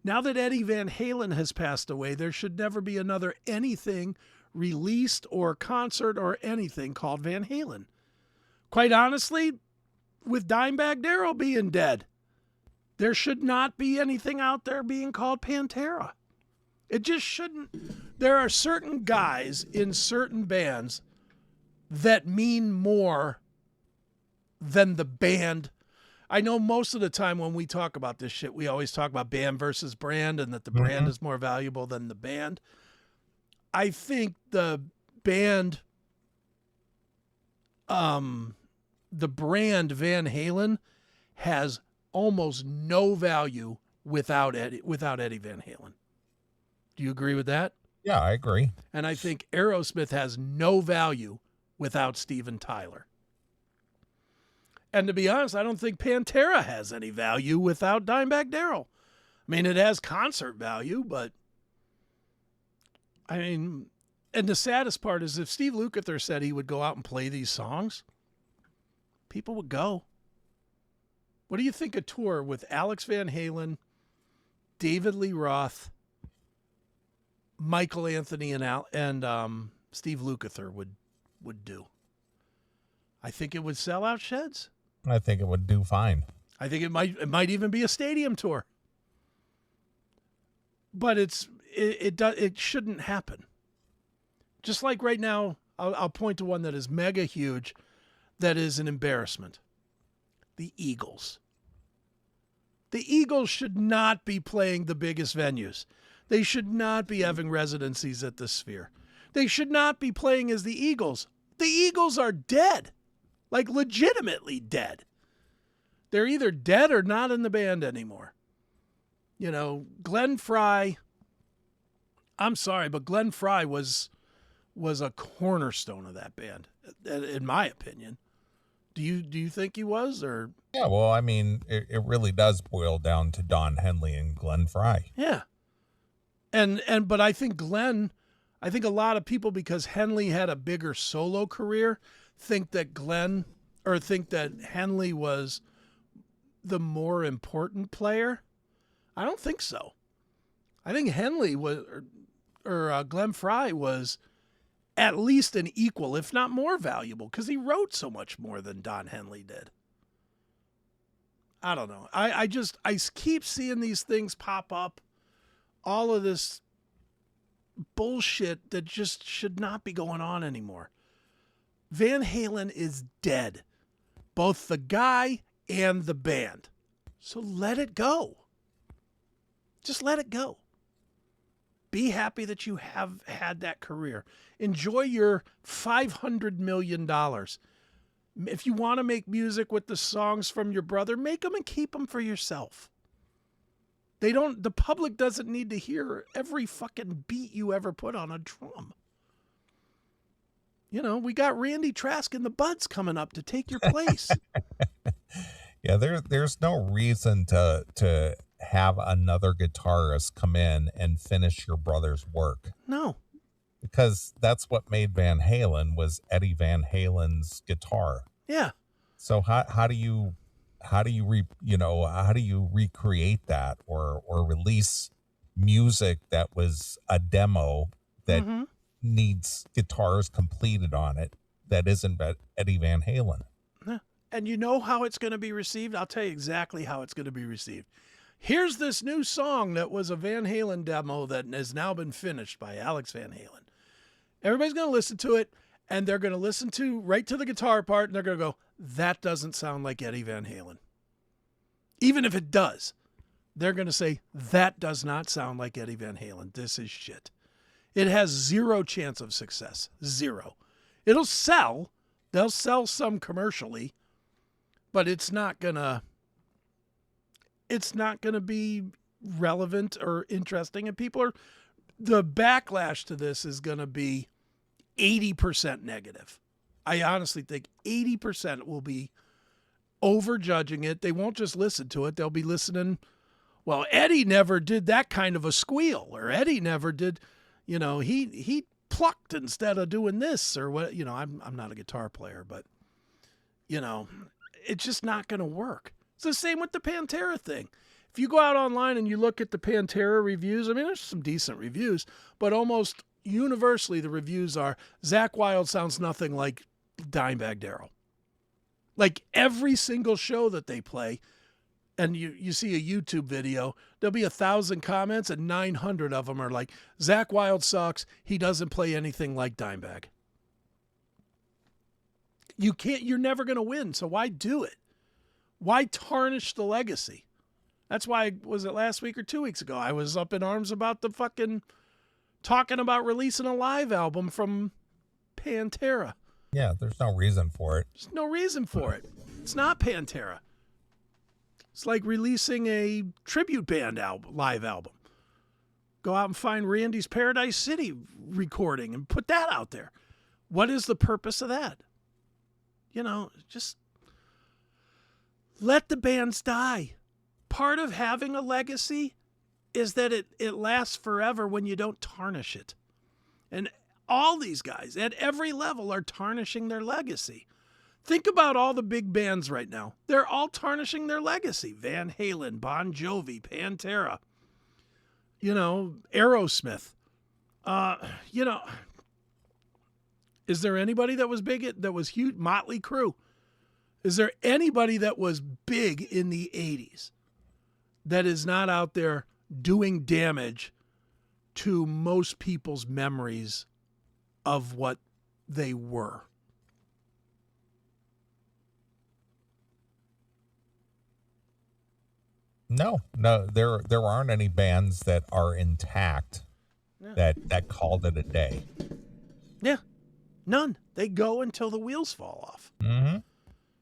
Now that Eddie Van Halen has passed away, there should never be another anything released or concert or anything called Van Halen. Quite honestly, with Dimebag Darrell being dead, there should not be anything out there being called Pantera. It just shouldn't. There are certain guys in certain bands that mean more than the band. I know most of the time when we talk about this shit, we always talk about band versus brand and that the brand is more valuable than the band. I think the band, the brand Van Halen has almost no value without Eddie Van Halen. Do you agree with that? Yeah, I agree. And I think Aerosmith has no value without Steven Tyler. And to be honest, I don't think Pantera has any value without Dimebag Darrell. I mean, it has concert value, but I mean, and the saddest part is if Steve Lukather said he would go out and play these songs, people would go. What do you think a tour with Alex Van Halen, David Lee Roth, Michael Anthony, and Steve Lukather would do? I think it would sell out sheds. I think it would do fine. I think it might even be a stadium tour. But it shouldn't happen. Just like right now, I'll point to one that is mega huge, that is an embarrassment. The Eagles. The Eagles should not be playing the biggest venues. They should not be having residencies at the Sphere. They should not be playing as the Eagles. The Eagles are dead. Like legitimately dead. They're either dead or not in the band anymore. You know, Glenn Frey, I'm sorry, but Glenn Frey was a cornerstone of that band, in my opinion. Do you think he was? Or yeah, well, I mean, it really does boil down to Don Henley and Glenn Frey. Yeah. But I think a lot of people, because Henley had a bigger solo career, think that Henley was the more important player. I don't think so. I think Henley was, or Glenn Frey was at least an equal, if not more valuable, because he wrote so much more than Don Henley did. I don't know. I keep seeing these things pop up. All of this bullshit that just should not be going on anymore. Van Halen is dead. Both the guy and the band. So let it go. Just let it go. Be happy that you have had that career. Enjoy your $500 million. If you want to make music with the songs from your brother, make them and keep them for yourself. The public doesn't need to hear every fucking beat you ever put on a drum. You know, we got Randy Trask and the Buds coming up to take your place. Yeah, there's no reason to have another guitarist come in and finish your brother's work. No. Because that's what made Van Halen was Eddie Van Halen's guitar. Yeah. So how do you recreate that or release music that was a demo that needs guitars completed on it that isn't Eddie Van Halen? Yeah. And you know how it's going to be received? I'll tell you exactly how it's going to be received. Here's this new song that was a Van Halen demo that has now been finished by Alex Van Halen. Everybody's going to listen to it, and they're going to listen right to the guitar part, and they're going to go, that doesn't sound like Eddie Van Halen. Even if it does, they're going to say, that does not sound like Eddie Van Halen. This is shit. It has zero chance of success. Zero. It'll sell. They'll sell some commercially, but it's not going to be relevant or interesting. And the backlash to this is going to be 80% negative. I honestly think 80% will be overjudging it. They won't just listen to it. They'll be listening, well, Eddie never did that kind of a squeal, or Eddie never did, he plucked instead of doing this, or what, I'm not a guitar player, but, it's just not going to work. It's the same with the Pantera thing. If you go out online and you look at the Pantera reviews, I mean, there's some decent reviews, but almost universally the reviews are Zakk Wylde sounds nothing like Dimebag Darrell. Like every single show that they play, and you see a YouTube video, there'll be 1,000 comments and 900 of them are like, Zakk Wylde sucks. He doesn't play anything like Dimebag. You're never going to win. So why do it? Why tarnish the legacy? That's why, was it last week or 2 weeks ago? I was up in arms about the fucking talking about releasing a live album from Pantera. Yeah, there's no reason for it. There's no reason for it. It's not Pantera. It's like releasing a tribute band live album. Go out and find Randy's Paradise City recording and put that out there. What is the purpose of that? You know, just let the bands die. Part of having a legacy is that it lasts forever when you don't tarnish it. And all these guys at every level are tarnishing their legacy. Think about all the big bands right now. They're all tarnishing their legacy. Van Halen, Bon Jovi, Pantera, Aerosmith. Is there anybody that was big, that was huge? Motley Crue. Is there anybody that was big in the 80s that is not out there doing damage to most people's memories of what they were? No, there aren't any bands that are intact that called it a day. Yeah, none. They go until the wheels fall off. Mm-hmm.